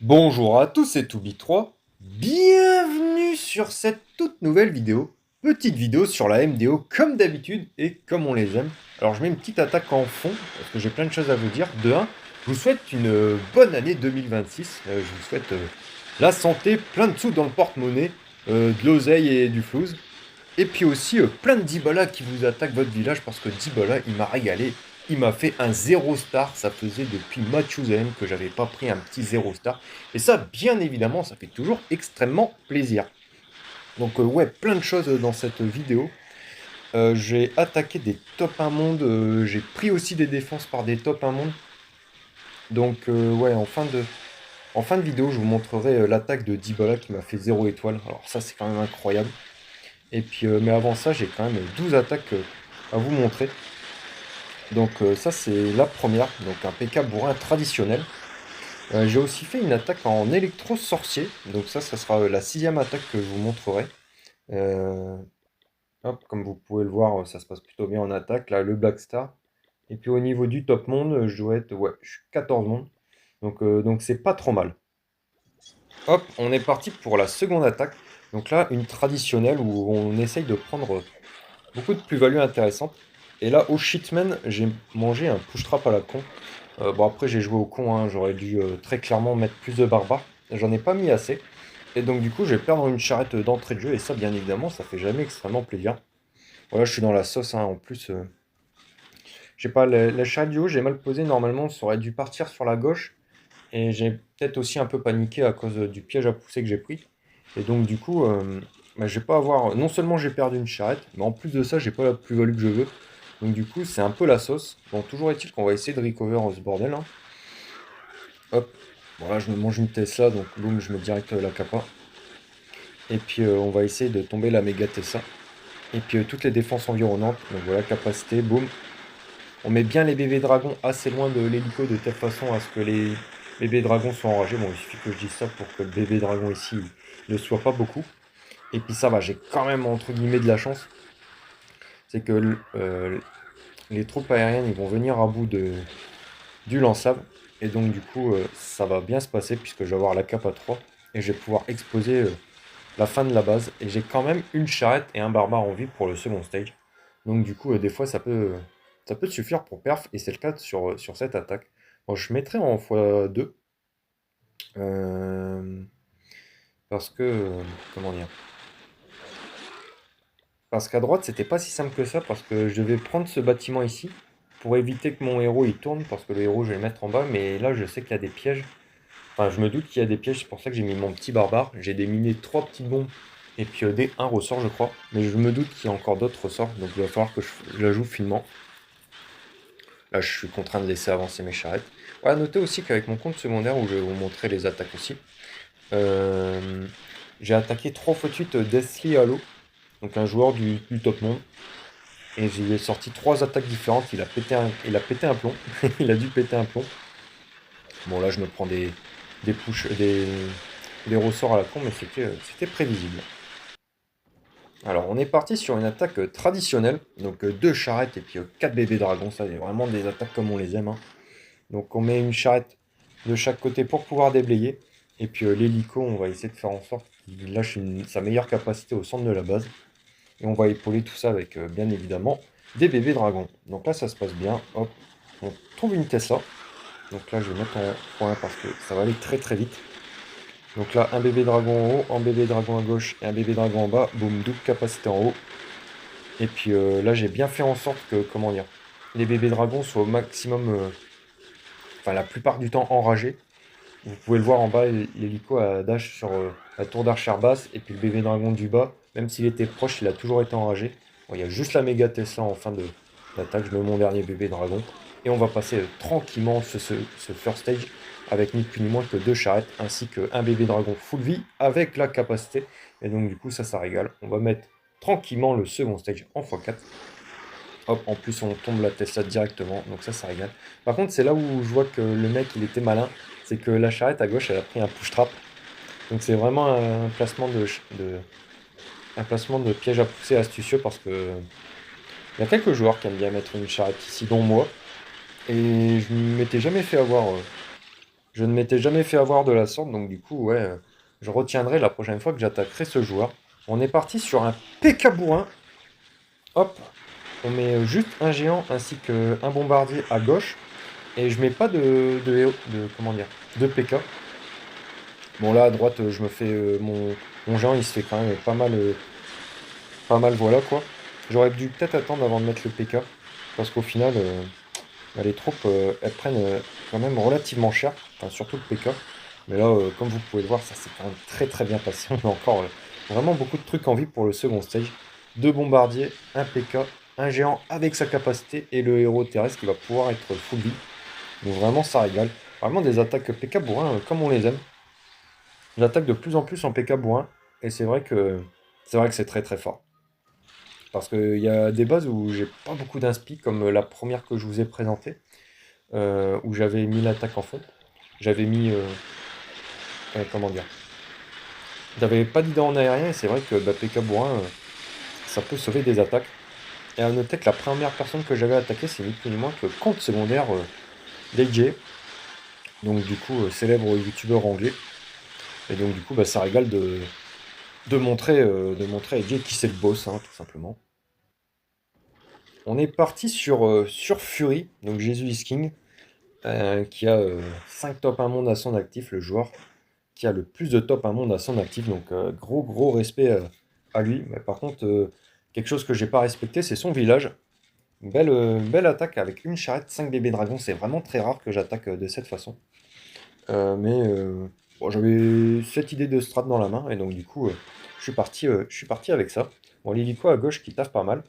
Bonjour à tous, c'est Toubi3. Bienvenue sur cette toute nouvelle vidéo. Petite vidéo sur la MDO comme d'habitude et comme on les aime. Alors je mets une petite attaque en fond parce que j'ai plein de choses à vous dire. De un, je vous souhaite une bonne année 2026. Je vous souhaite la santé, plein de sous dans le porte-monnaie, de l'oseille et du flouze. Et puis aussi plein de Dybala qui vous attaquent votre village parce que Dybala il m'a régalé. Il m'a fait un 0 star. Ça faisait depuis Mathusalem que j'avais pas pris un petit 0 star. Et ça, bien évidemment, ça fait toujours extrêmement plaisir. Donc ouais, plein de choses dans cette vidéo. J'ai attaqué des top 1 monde. J'ai pris aussi des défenses par des top 1 monde. Donc ouais, en fin de vidéo, je vous montrerai l'attaque de Dybala qui m'a fait 0 étoile. Alors ça, c'est quand même incroyable. Et puis, mais avant ça, j'ai quand même 12 attaques à vous montrer. Donc ça, c'est la première. Donc un PK bourrin traditionnel. J'ai aussi fait une attaque en électro-sorcier. Donc ça sera la sixième attaque que je vous montrerai. Euh, Hop, comme vous pouvez le voir, ça se passe plutôt bien en attaque. Là, le Black Star. Et puis au niveau du top monde, je dois être... Ouais, je suis 14 monde. Donc c'est pas trop mal. Hop, on est parti pour la seconde attaque. Donc là, une traditionnelle où on essaye de prendre beaucoup de plus-value intéressante. Et là, au Shitman, j'ai mangé un push-trap à la con. Bon, après, j'ai joué au con, hein, j'aurais dû très clairement mettre plus de barbares. J'en ai pas mis assez. Et donc, du coup, je vais perdre une charrette d'entrée de jeu. Et ça, bien évidemment, ça fait jamais extrêmement plaisir. Voilà, je suis dans la sauce, hein, en plus. Je sais pas, la charrette du haut, j'ai mal posé. Normalement, ça aurait dû partir sur la gauche. Et j'ai peut-être aussi un peu paniqué à cause du piège à pousser que j'ai pris. Et donc, du coup, bah, je vais pas avoir. Non seulement j'ai perdu une charrette, mais en plus de ça, j'ai pas la plus-value que je veux. Donc, du coup, c'est un peu la sauce. Bon, toujours est-il qu'on va essayer de recover ce bordel, hein. Hop. Voilà, je me mange une Tesla, donc boum, je mets direct la capa. Et puis, on va essayer de tomber la méga Tesla. Et puis, toutes les défenses environnantes. Donc, voilà, capacité, boum. On met bien les bébés dragons assez loin de l'hélico de telle façon à ce que les bébés dragons soient enragés. Bon, il suffit que je dise ça pour que le bébé dragon ici ne soit pas beaucoup. Et puis ça va, j'ai quand même entre guillemets de la chance. C'est que les troupes aériennes ils vont venir à bout du lance-lave. Et donc du coup, ça va bien se passer puisque je vais avoir la cape à 3. Et je vais pouvoir exploser la fin de la base. Et j'ai quand même une charrette et un barbare en vie pour le second stage. Donc du coup, des fois, ça peut suffire pour perf. Et c'est le cas sur cette attaque. Bon, je mettrai en x2. euh, parce que... comment dire? Parce qu'à droite, c'était pas si simple que ça, parce que je devais prendre ce bâtiment ici, pour éviter que mon héros il tourne, parce que le héros je vais le mettre en bas, mais là je sais qu'il y a des pièges. Enfin, je me doute qu'il y a des pièges, c'est pour ça que j'ai mis mon petit barbare. J'ai déminé 3 petites bombes, et puis un ressort je crois. Mais je me doute qu'il y a encore d'autres ressorts, donc il va falloir que je la joue finement. Là je suis contraint de laisser avancer mes charrettes. Ouais, notez aussi qu'avec mon compte secondaire, où je vais vous montrer les attaques aussi, euh, j'ai attaqué 3 fois de suite Deathly Halo, donc un joueur du top monde. Et j'ai sorti 3 attaques différentes. Il a pété un plomb. Il a dû péter un plomb. Bon, là, je me prends des push, des ressorts à la con, mais c'était prévisible. Alors, on est parti sur une attaque traditionnelle. Donc, 2 charrettes et puis 4 bébés dragons. Ça, c'est vraiment des attaques comme on les aime, hein. Donc, on met une charrette de chaque côté pour pouvoir déblayer. Et puis, l'hélico, on va essayer de faire en sorte qu'il lâche sa meilleure capacité au centre de la base. Et on va épauler tout ça avec, bien évidemment, des bébés dragons. Donc là, ça se passe bien. Hop, on trouve une Tesla. Donc là, je vais mettre en point parce que ça va aller très très vite. Donc là, un bébé dragon en haut, un bébé dragon à gauche et un bébé dragon en bas. Boum, double capacité en haut. Et puis là, j'ai bien fait en sorte que, comment dire, les bébés dragons soient au maximum, enfin la plupart du temps enragés. Vous pouvez le voir en bas, l'hélico a dash sur la tour d'archère basse, et puis le bébé dragon du bas, même s'il était proche, il a toujours été enragé. Bon, il y a juste la méga Tesla en fin d'attaque, je mets mon dernier bébé dragon. Et on va passer tranquillement ce first stage avec ni plus ni moins que 2 charrettes, ainsi qu'un bébé dragon full vie avec la capacité. Et donc du coup ça régale. On va mettre tranquillement le second stage en x4. Hop, en plus on tombe la Tesla directement, donc ça régale. Par contre, c'est là où je vois que le mec il était malin, c'est que la charrette à gauche elle a pris un push trap. Donc c'est vraiment un placement de piège à pousser astucieux parce que il y a quelques joueurs qui aiment bien mettre une charrette ici, dont moi. Et je ne m'étais jamais fait avoir Je ne m'étais jamais fait avoir de la sorte, donc du coup, ouais, je retiendrai la prochaine fois que j'attaquerai ce joueur. On est parti sur un P.K. bourrin. Hop, on met juste un géant ainsi qu'un bombardier à gauche. Et je mets pas comment dire, de P.K. Bon là à droite, je me fais mon géant, il se fait quand même pas mal, voilà quoi. J'aurais dû peut-être attendre avant de mettre le P.K. Parce qu'au final, bah, les troupes, elles prennent quand même relativement cher, enfin, surtout le P.K. Mais là, comme vous pouvez le voir, ça s'est quand même très très bien passé. On a encore vraiment beaucoup de trucs en vie pour le second stage. Deux bombardiers, un P.K., un géant avec sa capacité et le héros terrestre qui va pouvoir être full vie. Donc vraiment, ça régale. Vraiment des attaques P.K. bourrin comme on les aime. J'attaque de plus en plus en P.K. bourrin et c'est vrai que c'est très très fort. Parce qu'il y a des bases où j'ai pas beaucoup d'inspi, comme la première que je vous ai présentée, où j'avais mis l'attaque en fond. J'avais mis, comment dire, j'avais pas d'idée en aérien et c'est vrai que bah, P.K. bourrin, ça peut sauver des attaques. Et à noter que la première personne que j'avais attaquée, c'est ni plus ni moins que compte secondaire DJ, donc du coup célèbre youtubeur anglais. Et donc du coup bah, ça régale de montrer à AJ qui c'est le boss, hein, tout simplement. On est parti sur Fury, donc Jesus is King, qui a 5 top 1 monde à son actif, le joueur qui a le plus de top 1 monde à son actif, donc gros gros respect à lui. Mais par contre, quelque chose que j'ai pas respecté, c'est son village. Belle attaque avec une charrette, 5 bébés dragons, c'est vraiment très rare que j'attaque de cette façon. Mais bon, j'avais cette idée de strat dans la main, et donc du coup, je suis parti avec ça. Bon, l'hélico à gauche qui taffe pas mal.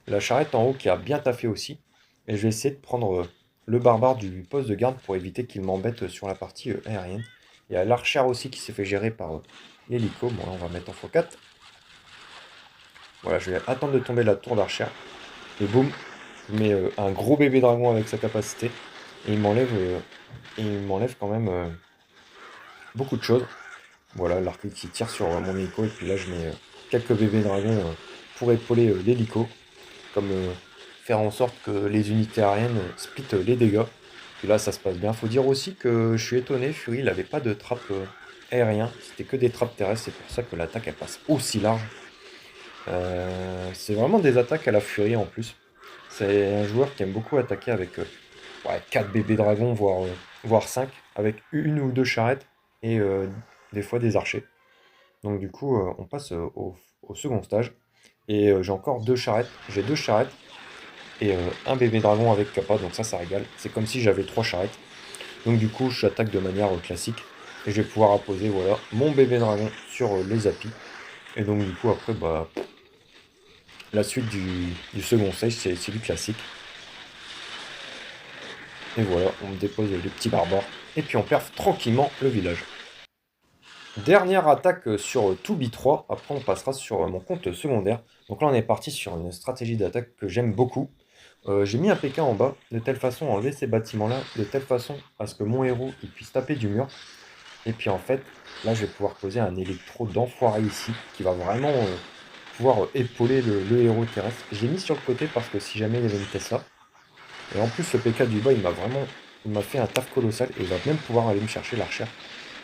La charrette en haut qui a bien taffé aussi. Et je vais essayer de prendre le barbare du poste de garde pour éviter qu'il m'embête sur la partie aérienne. Il y a l'archère aussi qui s'est fait gérer par l'hélico. Bon, là, on va mettre en x4. Voilà, je vais attendre de tomber la tour d'archère. Et boum, je mets un gros bébé dragon avec sa capacité. Et il m'enlève quand même beaucoup de choses. Voilà, l'arc qui tire sur mon hélico. Et puis là, je mets quelques bébés dragons pour épauler l'hélico. Comme faire en sorte que les unités aériennes splitent les dégâts. Puis là, ça se passe bien. Faut dire aussi que je suis étonné, Fury, il n'avait pas de trappe aérien. C'était que des trappes terrestres. C'est pour ça que l'attaque, elle passe aussi large. C'est vraiment des attaques à la Fury en plus. C'est un joueur qui aime beaucoup attaquer avec ouais, 4 bébés dragons, voire 5, avec une ou deux charrettes et des fois des archers. Donc du coup, on passe au second stage. Et j'ai encore deux charrettes. J'ai deux charrettes et un bébé dragon avec kappa, donc ça régale. C'est comme si j'avais trois charrettes. Donc du coup, j'attaque de manière classique. Et je vais pouvoir apposer voilà, mon bébé dragon sur les applis. Et donc du coup, après, bah, la suite du second stage, c'est du classique. Et voilà, on dépose les petits barbares. Et puis on perf tranquillement le village. Dernière attaque sur 2B3, après on passera sur mon compte secondaire. Donc là on est parti sur une stratégie d'attaque que j'aime beaucoup. J'ai mis un PK en bas, de telle façon à enlever ces bâtiments-là, de telle façon à ce que mon héros il puisse taper du mur. Et puis en fait, là je vais pouvoir poser un électro d'enfoiré ici, qui va vraiment pouvoir épauler le héros terrestre. J'ai mis sur le côté parce que si jamais il y avait une Tesla. Et en plus le PK du bas il m'a fait un taf colossal et il va même pouvoir aller me chercher l'archère.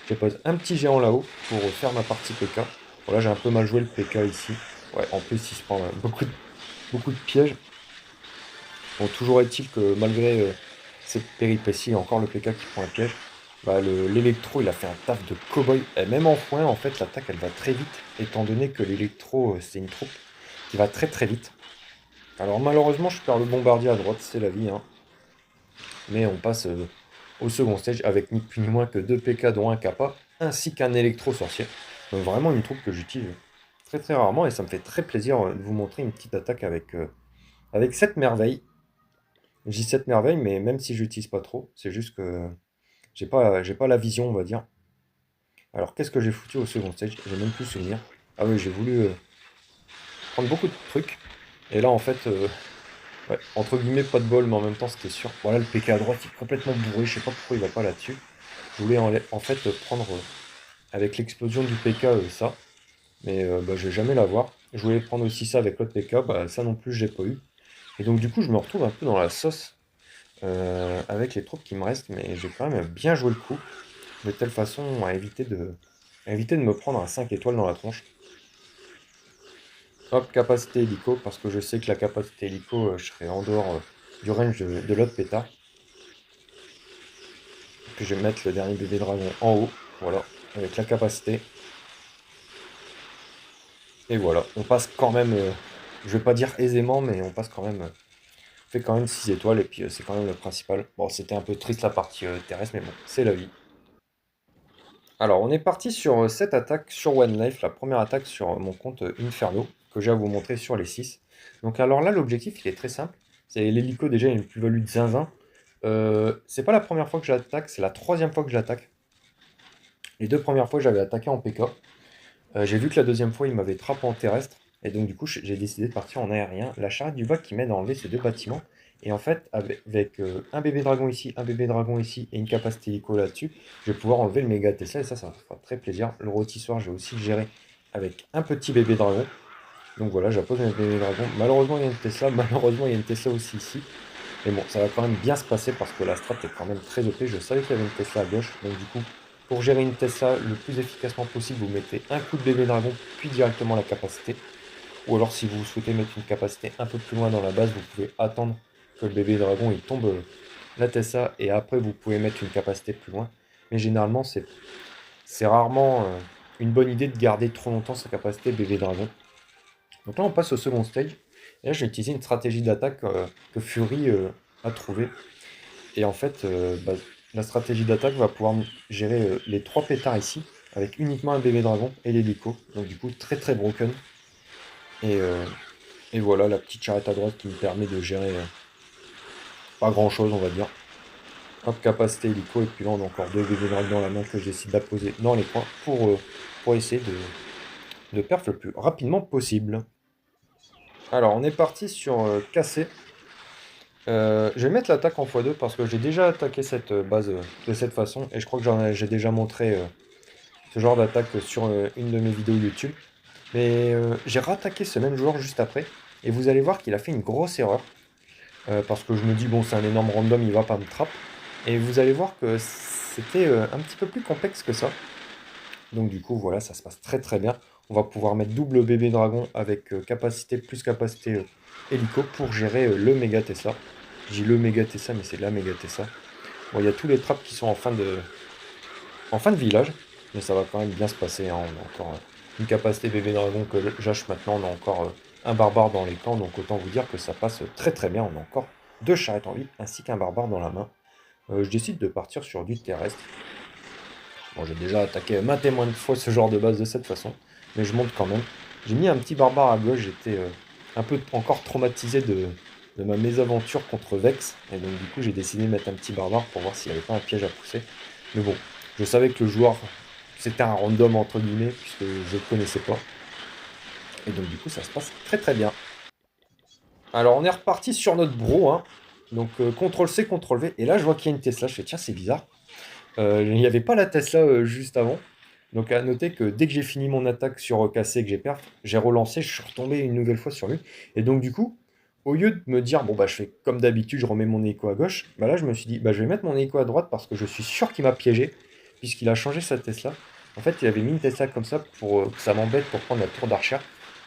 Je pose un petit géant là-haut pour faire ma partie PK. Voilà, j'ai un peu mal joué le PK ici. Ouais, en plus il se prend beaucoup de pièges. Bon, toujours est-il que malgré cette péripétie, il y a encore le PK qui prend un piège. Bah, l'électro, il a fait un taf de cow-boy. Et même en foin, en fait, l'attaque, elle va très vite, étant donné que l'électro, c'est une troupe qui va très très vite. Alors malheureusement, je perds le bombardier à droite, c'est la vie, hein. Mais on passe au second stage avec ni plus ni moins que 2 PK dont un kappa, ainsi qu'un électro-sorcier. Donc vraiment une troupe que j'utilise très très rarement et ça me fait très plaisir de vous montrer une petite attaque avec cette merveille. Je dis cette merveille, mais même si je l'utilise pas trop, c'est juste que j'ai pas la vision, on va dire. Alors qu'est-ce que j'ai foutu au second stage? J'ai même plus souvenir. Ah oui, j'ai voulu prendre beaucoup de trucs. Et là en fait, ouais, entre guillemets, pas de bol, mais en même temps, c'était sûr. Voilà, le PK à droite, il est complètement bourré. Je sais pas pourquoi il va pas là-dessus. Je voulais en fait prendre avec l'explosion du PK ça, mais bah, je vais jamais l'avoir. Je voulais prendre aussi ça avec l'autre PK, bah, ça non plus, j'ai pas eu. Et donc, du coup, je me retrouve un peu dans la sauce avec les troupes qui me restent, mais j'ai quand même bien joué le coup, de telle façon à éviter de me prendre un 5 étoiles dans la tronche. Hop, capacité hélico, parce que je sais que la capacité hélico, je serai en dehors du range de l'autre pétard. Puis je vais mettre le dernier bébé dragon en haut, voilà, avec la capacité. Et voilà, on passe quand même, je vais pas dire aisément, mais on passe quand même, fait quand même 6 étoiles, et puis c'est quand même le principal. Bon, c'était un peu triste la partie terrestre, mais bon, c'est la vie. Alors, on est parti sur cette attaque sur One Life, la première attaque sur mon compte Inferno, que j'ai à vous montrer sur les 6. Donc alors là, l'objectif, il est très simple. C'est l'hélico, déjà, il y a une plus-value de zinzin. C'est pas la première fois que je l'attaque, c'est la troisième fois que je l'attaque. Les deux premières fois, j'avais attaqué en PK. J'ai vu que la deuxième fois, il m'avait trappé en terrestre. Et donc, du coup, j'ai décidé de partir en aérien. La charrette du bac qui m'aide à enlever ces deux bâtiments. Et en fait, avec un bébé dragon ici, un bébé dragon ici et une capacité hélico là-dessus, je vais pouvoir enlever le méga Tesla. Et ça me fera très plaisir. Le rôtissoir, j'ai aussi géré avec un petit bébé dragon. Donc voilà, j'appose mes bébés dragons. Malheureusement, il y a une Tesla. Malheureusement, il y a une Tesla aussi ici. Mais bon, ça va quand même bien se passer parce que la strat est quand même très OP. Je savais qu'il y avait une Tesla à gauche. Donc du coup, pour gérer une Tesla le plus efficacement possible, vous mettez un coup de bébé dragon, puis directement la capacité. Ou alors si vous souhaitez mettre une capacité un peu plus loin dans la base, vous pouvez attendre que le bébé dragon il tombe la Tesla et après vous pouvez mettre une capacité plus loin. Mais généralement, c'est rarement une bonne idée de garder trop longtemps sa capacité bébé dragon. Donc là, on passe au second stage. Et là, j'ai utilisé une stratégie d'attaque que Fury a trouvée. Et en fait, la stratégie d'attaque va pouvoir gérer les trois pétards ici, avec uniquement un bébé dragon et l'hélico. Donc du coup, très très broken. Et, euh, et voilà, la petite charrette à droite qui me permet de gérer pas grand chose, on va dire. Hop, capacité hélico, et puis là, on a encore deux bébés dragons dans la main que je décide d'apposer dans les coins pour essayer de perf le plus rapidement possible. Alors, on est parti sur casser. Je vais mettre l'attaque en x2 parce que j'ai déjà attaqué cette base de cette façon et je crois que j'ai déjà montré ce genre d'attaque sur une de mes vidéos YouTube. Mais j'ai rattaqué ce même joueur juste après et vous allez voir qu'il a fait une grosse erreur parce que je me dis bon c'est un énorme random, il va pas me trap. Et vous allez voir que c'était un petit peu plus complexe que ça. Donc du coup voilà, ça se passe très très bien. On va pouvoir mettre double bébé dragon avec capacité plus capacité hélico pour gérer le méga Tesla. J'ai le méga Tesla, mais c'est la méga Tesla. Bon, il y a tous les traps qui sont en fin de village, mais ça va quand même bien se passer, hein. On a encore une capacité bébé dragon que j'hache maintenant. On a encore un barbare dans les camps, donc autant vous dire que ça passe très très bien. On a encore deux charrettes en vie ainsi qu'un barbare dans la main. Je décide de partir sur du terrestre. Bon, j'ai déjà attaqué maintes et maintes fois ce genre de base de cette façon, mais je monte quand même. J'ai mis un petit barbare à gauche, j'étais un peu encore traumatisé de ma mésaventure contre Vex, et donc du coup j'ai décidé de mettre un petit barbare pour voir s'il n'y avait pas un piège à pousser. Mais bon, je savais que le joueur, c'était un random entre guillemets, puisque je ne le connaissais pas. Et donc du coup ça se passe très très bien. Alors on est reparti sur notre bro, hein. Donc CTRL-C, CTRL-V, et là je vois qu'il y a une Tesla, je fais tiens c'est bizarre. Il n'y avait pas la Tesla juste avant. Donc à noter que dès que j'ai fini mon attaque sur cassé et que j'ai perf, j'ai relancé, je suis retombé une nouvelle fois sur lui. Et donc du coup, au lieu de me dire, bon bah je fais comme d'habitude, je remets mon écho à gauche, bah là je me suis dit, bah je vais mettre mon écho à droite parce que je suis sûr qu'il m'a piégé, puisqu'il a changé sa Tesla. En fait, il avait mis une Tesla comme ça pour que ça m'embête pour prendre la tour d'archer.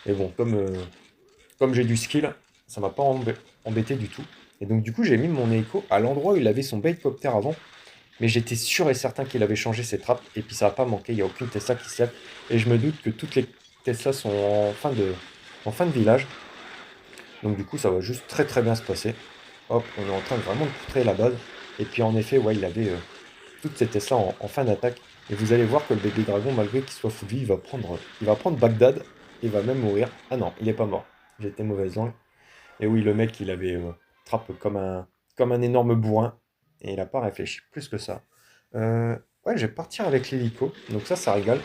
Et bon, comme j'ai du skill, ça m'a pas embêté du tout. Et donc du coup, j'ai mis mon écho à l'endroit où il avait son baitcopter avant, mais j'étais sûr et certain qu'il avait changé ses trappes, et puis ça n'a pas manqué, il n'y a aucune Tesla qui se lève, et je me doute que toutes les Teslas sont en fin de village, donc du coup ça va juste très très bien se passer. Hop, on est en train de vraiment de poutrer la base, et puis en effet, ouais, il avait toutes ces Teslas en fin d'attaque, et vous allez voir que le bébé dragon, malgré qu'il soit full vie, il va prendre Bagdad, il va même mourir. Ah non, il n'est pas mort, j'étais mauvaise langue. Et oui, le mec, il avait trappe comme un énorme bourrin. Et il n'a pas réfléchi plus que ça. Ouais, je vais partir avec l'hélico. Donc ça régale.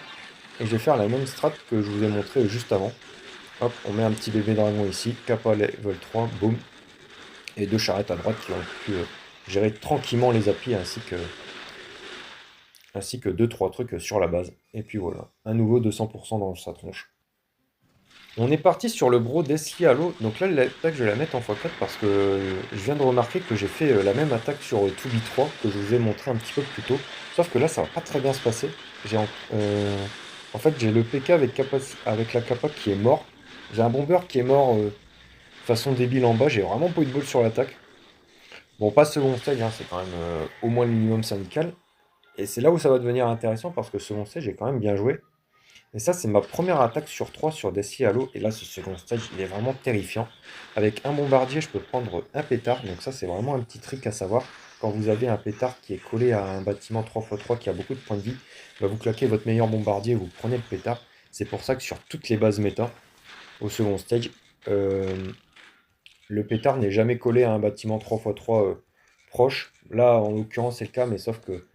Et je vais faire la même strat que je vous ai montré juste avant. Hop, on met un petit bébé dragon ici. Kappa level 3, boum. Et deux charrettes à droite qui ont pu gérer tranquillement les applis ainsi que deux trois trucs sur la base. Et puis voilà, un nouveau 200% dans sa tronche. On est parti sur le bro d'Esli Halo. Donc là, l'attaque, je vais la mettre en x4 parce que je viens de remarquer que j'ai fait la même attaque sur 2B3 que je vous ai montré un petit peu plus tôt. Sauf que là, ça va pas très bien se passer. J'ai en fait, j'ai le PK avec la capa qui est mort. J'ai un bomber qui est mort façon débile en bas. J'ai vraiment pas eu de bol sur l'attaque. Bon, pas second stage, hein, c'est quand même au moins le minimum syndical. Et c'est là où ça va devenir intéressant parce que second stage, j'ai quand même bien joué. Et ça, c'est ma première attaque sur 3 sur Deathly Hallow. Et là, ce second stage, il est vraiment terrifiant. Avec un bombardier, je peux prendre un pétard. Donc ça, c'est vraiment un petit trick à savoir. Quand vous avez un pétard qui est collé à un bâtiment 3x3 qui a beaucoup de points de vie, bah, vous claquez votre meilleur bombardier et vous prenez le pétard. C'est pour ça que sur toutes les bases méta, au second stage, euh, le pétard n'est jamais collé à un bâtiment 3x3 proche. Là, en l'occurrence, c'est le cas, mais sauf que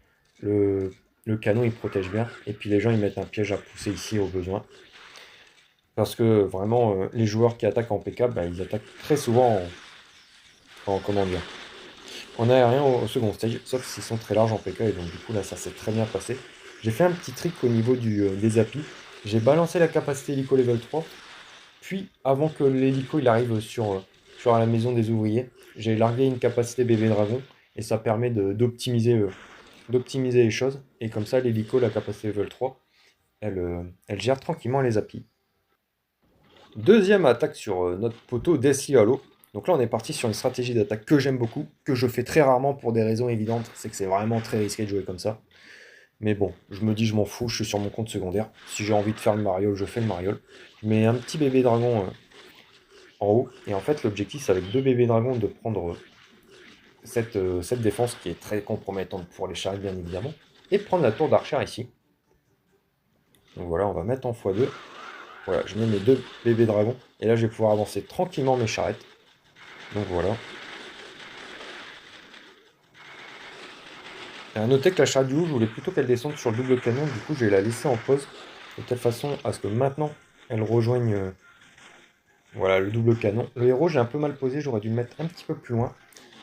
le, le canon, il protège bien. Et puis les gens, ils mettent un piège à pousser ici au besoin. Parce que vraiment, les joueurs qui attaquent en PK, bah, ils attaquent très souvent comment dire, en aérien au second stage, sauf s'ils sont très larges en PK. Et donc du coup, là, ça s'est très bien passé. J'ai fait un petit trick au niveau des applis. J'ai balancé la capacité hélico level 3. Puis, avant que l'hélico il arrive sur la maison des ouvriers, j'ai largué une capacité bébé dragon. Et ça permet d'optimiser les choses. Et comme ça, l'hélico, la capacité level 3, elle gère tranquillement les applis. Deuxième attaque sur notre poteau Deathly Hallow. Donc là, on est parti sur une stratégie d'attaque que j'aime beaucoup, que je fais très rarement pour des raisons évidentes. C'est que c'est vraiment très risqué de jouer comme ça. Mais bon, je me dis, je m'en fous, je suis sur mon compte secondaire. Si j'ai envie de faire le mariole, je fais le mariole. Je mets un petit bébé dragon en haut. Et en fait, l'objectif, c'est avec deux bébés dragons de prendre cette défense qui est très compromettante pour les charrettes, bien évidemment. Et prendre la tour d'archer ici. Donc voilà, on va mettre en x2. Voilà, je mets mes deux bébés dragons. Et là, je vais pouvoir avancer tranquillement mes charrettes. Donc voilà. Et à noter que la charrette du loup, je voulais plutôt qu'elle descende sur le double canon. Du coup, je vais la laisser en pause. De telle façon à ce que maintenant, elle rejoigne voilà, le double canon. Le héros, j'ai un peu mal posé. J'aurais dû le mettre un petit peu plus loin.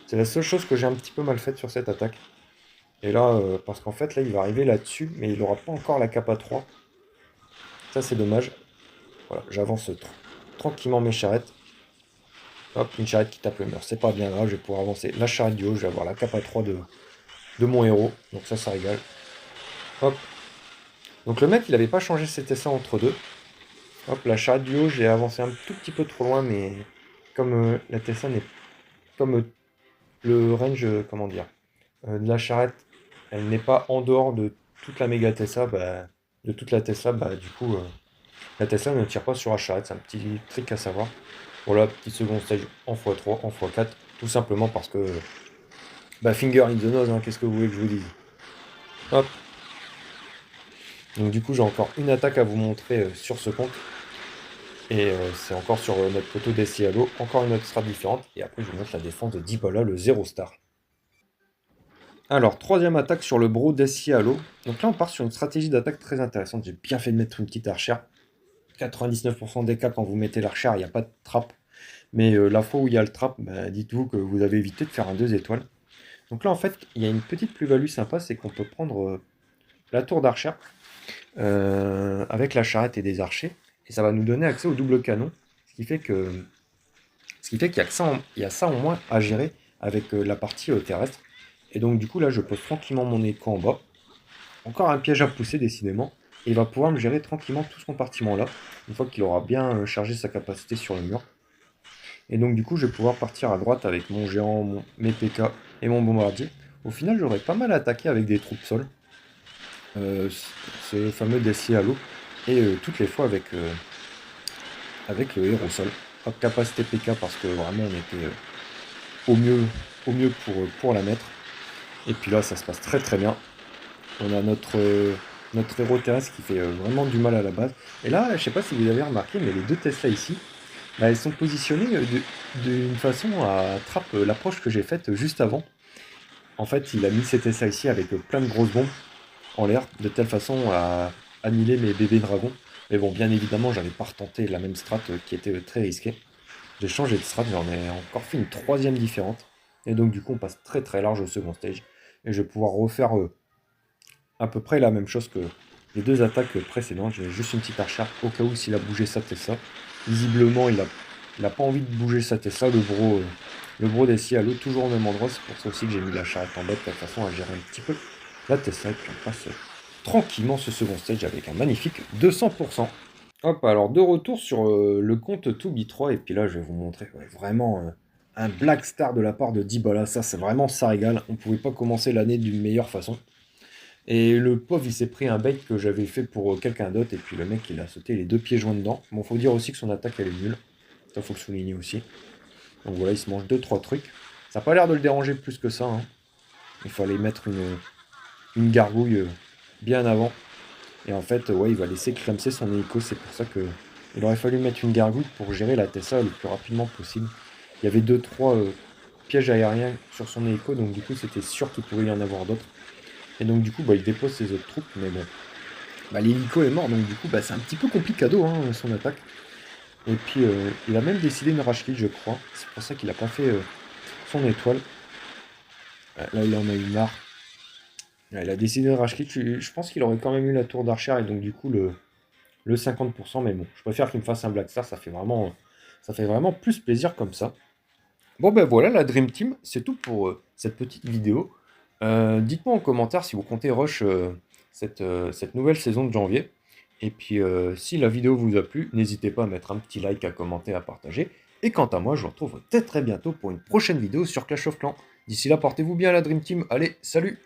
C'est la seule chose que j'ai un petit peu mal faite sur cette attaque. Et là, parce qu'en fait, là, il va arriver là-dessus. Mais il n'aura pas encore la capa 3. Ça, c'est dommage. Voilà, j'avance tranquillement mes charrettes. Hop, une charrette qui tape le mur. C'est pas bien grave, je vais pouvoir avancer. La charrette du haut, je vais avoir la capa 3 de mon héros. Donc ça régale. Hop. Donc le mec, il avait pas changé ses TSA entre deux. Hop, la charrette du haut, j'ai avancé un tout petit peu trop loin, mais comme la TSA n'est... Comme le range, comment dire, de la charrette, elle n'est pas en dehors de toute la méga TSA, bah, de toute la TSA, bah du coup, la TSA ne tire pas sur la charrette. C'est un petit trick à savoir. Voilà, petit second stage en x3, en x4, tout simplement parce que bah, finger in the nose, hein, qu'est-ce que vous voulez que je vous dise? Hop. Donc du coup, j'ai encore une attaque à vous montrer sur ce compte. Et c'est encore sur notre poteau d'Essialo, encore une autre strat différente. Et après, je vous montre la défense de Dybala, le 0 star. Alors, troisième attaque sur le bro d'Essialo. Donc là, on part sur une stratégie d'attaque très intéressante. J'ai bien fait de mettre une petite archère. 99% des cas, quand vous mettez l'archère, il n'y a pas de trappe. Mais la fois où il y a le trap, bah, dites-vous que vous avez évité de faire un 2 étoiles. Donc là, en fait, il y a une petite plus-value sympa, c'est qu'on peut prendre la tour d'archer avec la charrette et des archers, et ça va nous donner accès au double canon, ce qui fait qu'il y a ça en moins à gérer avec la partie terrestre. Et donc du coup là, je pose tranquillement mon écran en bas. Encore un piège à pousser décidément, et il va pouvoir me gérer tranquillement tout ce compartiment là, une fois qu'il aura bien chargé sa capacité sur le mur. Et donc du coup, je vais pouvoir partir à droite avec mon géant, mes PK et mon bombardier. Au final, j'aurais pas mal attaqué avec des troupes sol. Ce fameux Deathly Hallow. Et toutes les fois avec le héros sol. Hop, capacité PK parce que vraiment on était au mieux pour la mettre. Et puis là, ça se passe très très bien. On a notre héros terrestre qui fait vraiment du mal à la base. Et là, je sais pas si vous avez remarqué, mais les deux Tesla ici, bah, elles sont positionnées d'une façon à attraper l'approche que j'ai faite juste avant. En fait, il a mis ses Tesla ici avec plein de grosses bombes en l'air, de telle façon à annihiler mes bébés dragons. Mais bon, bien évidemment, j'allais pas retenter la même strat qui était très risquée. J'ai changé de strat, j'en ai encore fait une troisième différente. Et donc du coup, on passe très très large au second stage. Et je vais pouvoir refaire à peu près la même chose les deux attaques précédentes. J'ai juste une petite archère au cas où s'il a bougé sa Tessa. Visiblement, il a pas envie de bouger sa Tessa. Le bro d'Essie à l'eau, toujours au même endroit. C'est pour ça aussi que j'ai mis la charrette en bas, de toute façon, à gérer un petit peu la Tessa. Et puis on passe tranquillement ce second stage avec un magnifique 200%. Hop, alors de retour sur le compte 2B3, et puis là je vais vous montrer vraiment un Black Star de la part de Dybala, ça c'est vraiment ça régale, on pouvait pas commencer l'année d'une meilleure façon. Et le pauvre il s'est pris un bait que j'avais fait pour quelqu'un d'autre, et puis le mec il a sauté les deux pieds joints dedans. Bon, faut dire aussi que son attaque elle est nulle, ça faut le souligner aussi. Donc voilà, il se mange 2-3 trucs, ça n'a pas l'air de le déranger plus que ça, hein. Il fallait mettre une gargouille bien avant. Et en fait, ouais, il va laisser clamser son hélico. C'est pour ça que il aurait fallu mettre une gargouille pour gérer la Tessa le plus rapidement possible. Il y avait 2-3 pièges aériens sur son hélico, donc du coup, c'était sûr qu'il pouvait y en avoir d'autres. Et donc du coup, bah, il dépose ses autres troupes, mais bon. Bah, l'hélico est mort, donc du coup, bah, c'est un petit peu complicado, hein, son attaque. Et puis, il a même décidé une rage kill, je crois. C'est pour ça qu'il a pas fait son étoile. Là, il en a eu marre. Là, il a décidé de rage kill. Je pense qu'il aurait quand même eu la tour d'archer, et donc du coup, le 50%, mais bon, je préfère qu'il me fasse un Black Star, ça fait vraiment plus plaisir comme ça. Bon ben voilà, la Dream Team, c'est tout pour cette petite vidéo. Dites-moi en commentaire si vous comptez rush cette nouvelle saison de janvier. Et puis si la vidéo vous a plu, n'hésitez pas à mettre un petit like, à commenter, à partager. Et quant à moi, je vous retrouve très très bientôt pour une prochaine vidéo sur Clash of Clans. D'ici là, portez-vous bien la Dream Team. Allez, salut!